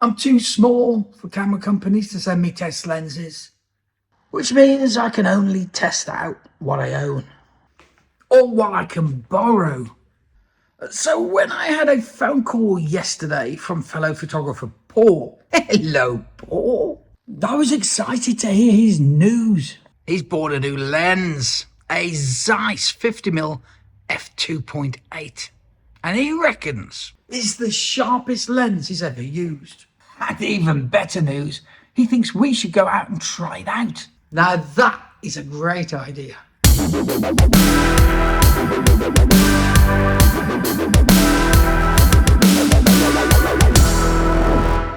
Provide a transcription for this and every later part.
I'm too small for camera companies to send me test lenses, which means I can only test out what I own or what I can borrow. So when I had a phone call yesterday from fellow photographer Paul, hello Paul, I was excited to hear his news. He's bought a new lens, a Zeiss 50mm f2.8, and he reckons it's the sharpest lens he's ever used. And even better news, he thinks we should go out and try it out. Now that is a great idea.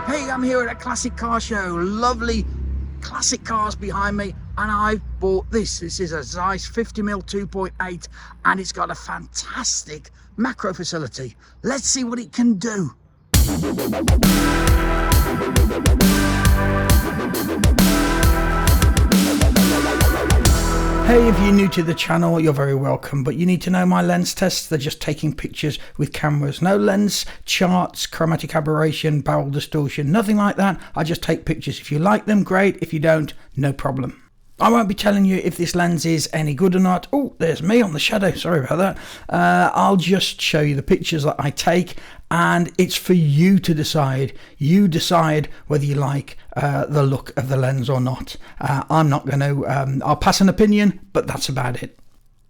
Hey, I'm here at a classic car show. Lovely classic cars behind me, and I've bought this. This is a Zeiss 50mm 2.8, and it's got a fantastic macro facility. Let's see what it can do. Hey, if you're new to the channel, you're very welcome, but you need to know my lens tests. They're just taking pictures with cameras. No lens charts, chromatic aberration, barrel distortion, nothing like that. I just take pictures. If you like them, great. If you don't, no problem. I won't be telling you if this lens is any good or not. Oh, there's me on the shadow. Sorry about that. I'll just show you the pictures that I take, and it's for you to decide. You decide whether you like the look of the lens or not. I'm not going to, I'll pass an opinion, but that's about it.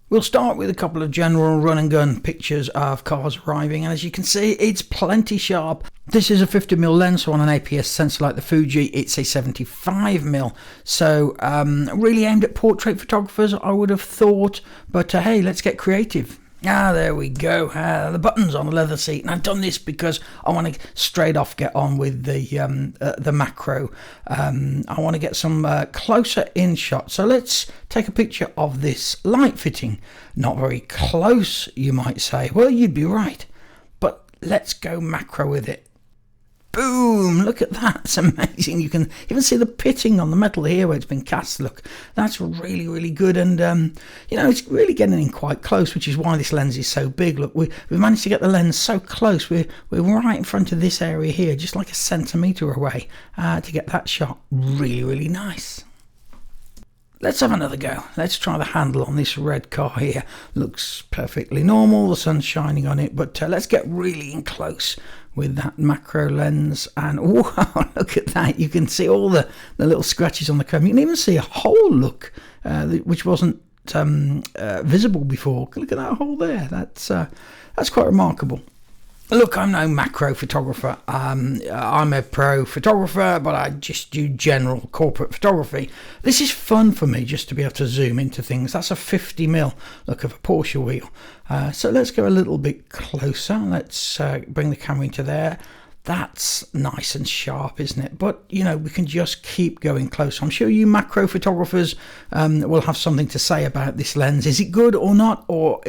We'll start with a couple of general run and gun pictures of cars arriving, and as you can see, it's plenty sharp. This is a 50mm lens, so on an APS sensor like the Fuji, it's a 75mm. So really aimed at portrait photographers, I would have thought, but hey, let's get creative. There we go. The buttons on the leather seat, and I've done this because I want to straight off get on with the macro. I want to get some closer in shots. So let's take a picture of this light fitting. Not very close, you might say. Well, you'd be right, but let's go macro with it. Boom! Look at that. It's amazing. You can even see the pitting on the metal here where it's been cast. Look, that's really, really good. And, you know, it's really getting in quite close, which is why this lens is so big. Look, we've managed to get the lens so close. We're right in front of this area here, just like a centimetre away, to get that shot. Really, really nice. Let's have another go. Let's try the handle on this red car here. Looks perfectly normal. The sun's shining on it, but let's get really in close with that macro lens. And wow, look at that. You can see all the little scratches on the chrome. You can even see a hole, look, which wasn't visible before. Look at that hole there. That's quite remarkable. Look, I'm no macro photographer. I'm a pro photographer, but I just do general corporate photography. This is fun for me, just to be able to zoom into things. That's a 50mm look of a Porsche wheel. So let's go a little bit closer. Let's bring the camera into there. That's nice and sharp, isn't it? But, you know, we can just keep going close. I'm sure you macro photographers will have something to say about this lens. Is it good or not? Or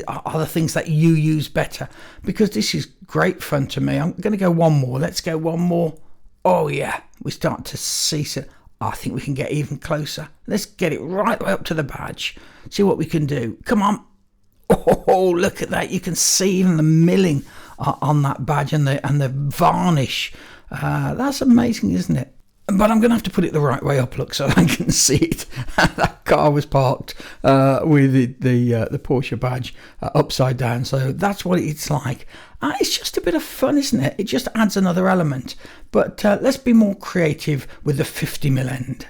are there things that you use better? Because this is great fun to me. I'm going to go one more. Let's go one more. Oh, yeah. We start to see some. I think we can get even closer. Let's get it right up to the badge. See what we can do. Come on. Oh, look at that. You can see even the milling on that badge and the varnish. That's amazing, isn't it? But I'm going to have to put it the right way up, look, so I can see it. That car was parked with the Porsche badge upside down, so that's what it's like. It's just a bit of fun, isn't it? It just adds another element. But let's be more creative with the 50mm end.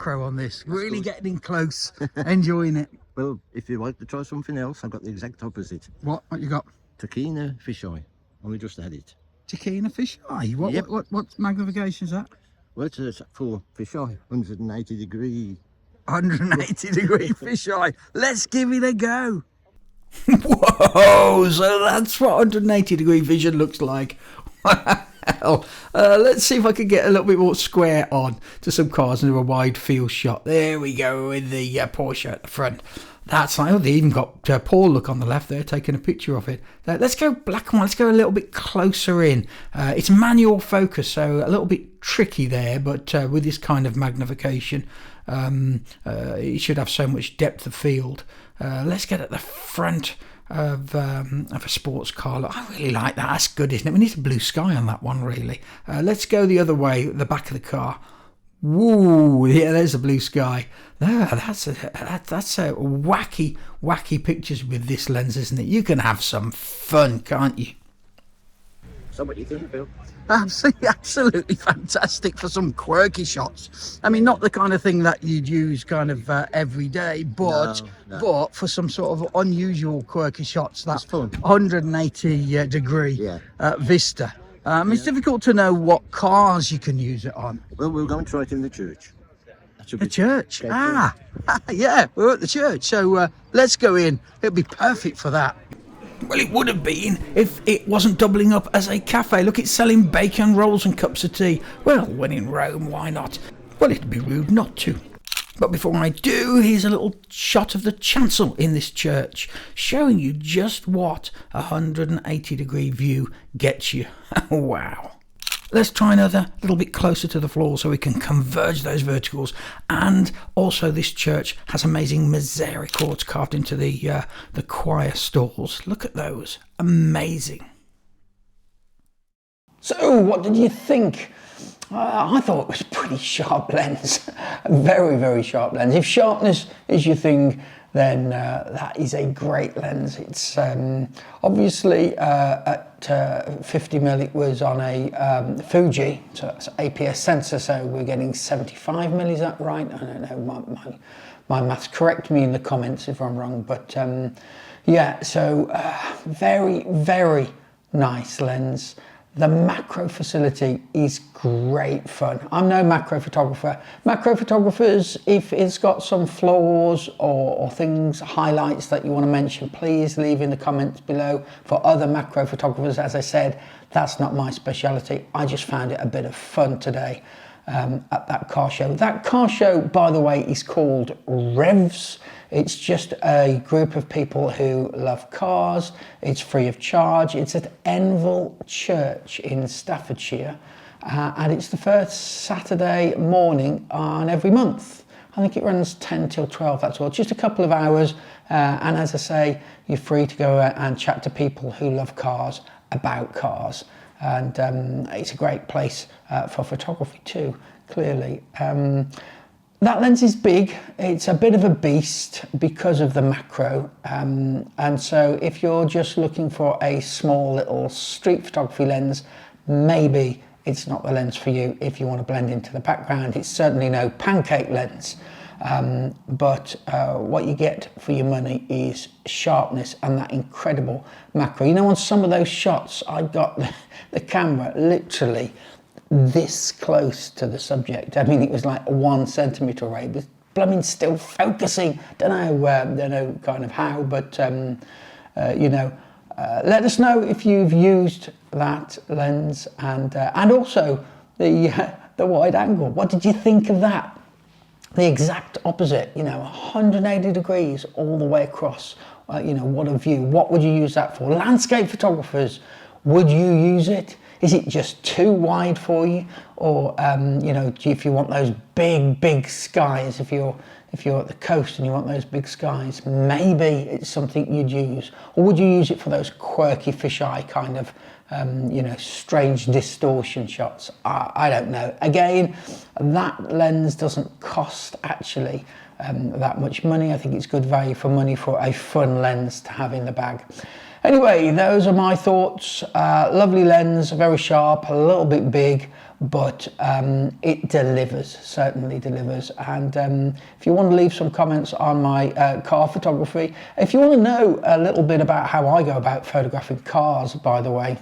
macro on this. Really getting in close, enjoying it. Well, if you like to try something else, I've got the exact opposite. What you got? Tokina fisheye. Only just had it. Tokina fisheye. What, Yep. what magnification is that? Well, it's a full fisheye, 180 degree. 180 degree fisheye. Let's give it a go. Whoa, so that's what 180 degree vision looks like. Wow. Let's see if I can get a little bit more square on to some cars and do a wide field shot. There we go with the Porsche at the front. That's like, oh, they even got Paul look on the left there taking a picture of it. Let's go black and white. Let's go a little bit closer in. It's manual focus, so a little bit tricky there, but with this kind of magnification, it should have so much depth of field. Let's get at the front of a sports car. Look, I really like that. That's good, isn't it? We need a blue sky on that one, really. Let's go the other way, the back of the car. Woo! Yeah, there's the blue sky. That's a wacky pictures with this lens, isn't it? You can have some fun, can't you? So what do you think, Bill? Absolutely fantastic for some quirky shots. I mean, not the kind of thing that you'd use kind of every day, but but for some sort of unusual quirky shots. That's fun. 180 degree vista. It's difficult to know what cars you can use it on. Well, we'll go and try it in the church. The church? Yeah, we're at the church. So let's go in. It'll be perfect for that. Well, it would have been if it wasn't doubling up as a cafe. Look, it's selling bacon rolls and cups of tea. Well, when in Rome, why not? Well, it'd be rude not to. But before I do, here's a little shot of the chancel in this church, showing you just what a 180 degree view gets you. Wow. Let's try another little bit closer to the floor so we can converge those verticals. And also this church has amazing misericords carved into the choir stalls. Look at those. Amazing. So what did you think? I thought it was a pretty sharp lens. A very, very sharp lens. If sharpness is your thing, then that is a great lens. It's obviously at 50mm it was on a Fuji, so that's APS sensor, so we're getting 75mm, is that right? I don't know, my maths, correct me in the comments if I'm wrong, but yeah, so very, very nice lens. The macro facility is great fun. I'm no macro photographer. Macro photographers, if it's got some flaws or things, highlights that you want to mention, please leave in the comments below. For other macro photographers, as I said, that's not my speciality. I just found it a bit of fun today at that car show. That car show, by the way, is called Revs. It's just a group of people who love cars. It's free of charge. It's at Enville Church in Staffordshire. And it's the first Saturday morning on every month. I think it runs 10 till 12, that's all. Just a couple of hours. And as I say, you're free to go and chat to people who love cars about cars. And it's a great place for photography too, clearly. That lens is big. It's a bit of a beast because of the macro. And so if you're just looking for a small little street photography lens, maybe it's not the lens for you if you want to blend into the background. It's certainly no pancake lens. But what you get for your money is sharpness and that incredible macro. You know, on some of those shots, I got the camera literally this close to the subject. I mean, it was like 1 centimetre away. It was blooming still focusing. Don't know kind of how, but you know, let us know if you've used that lens and also the wide angle. What did you think of that? The exact opposite, you know, 180 degrees all the way across. You know, what a view. What would you use that for? Landscape photographers, would you use it? Is it just too wide for you? Or, you know, if you want those big skies, if you're at the coast and you want those big skies, maybe it's something you'd use. Or would you use it for those quirky fisheye kind of, you know, strange distortion shots? I don't know. Again, that lens doesn't cost actually that much money. I think it's good value for money for a fun lens to have in the bag. Anyway, those are my thoughts. Lovely lens, very sharp, a little bit big, but it delivers, certainly delivers. And if you want to leave some comments on my car photography, if you want to know a little bit about how I go about photographing cars, by the way,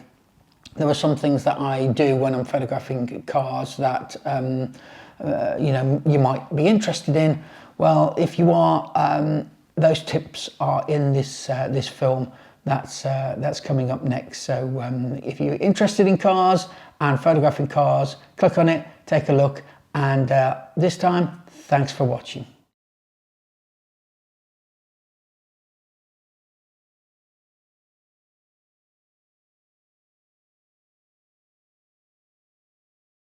there are some things that I do when I'm photographing cars that you know, you might be interested in. Well, if you are, those tips are in this this film that's coming up next. So if you're interested in cars and photographing cars, click on it, take a look, and this time, thanks for watching.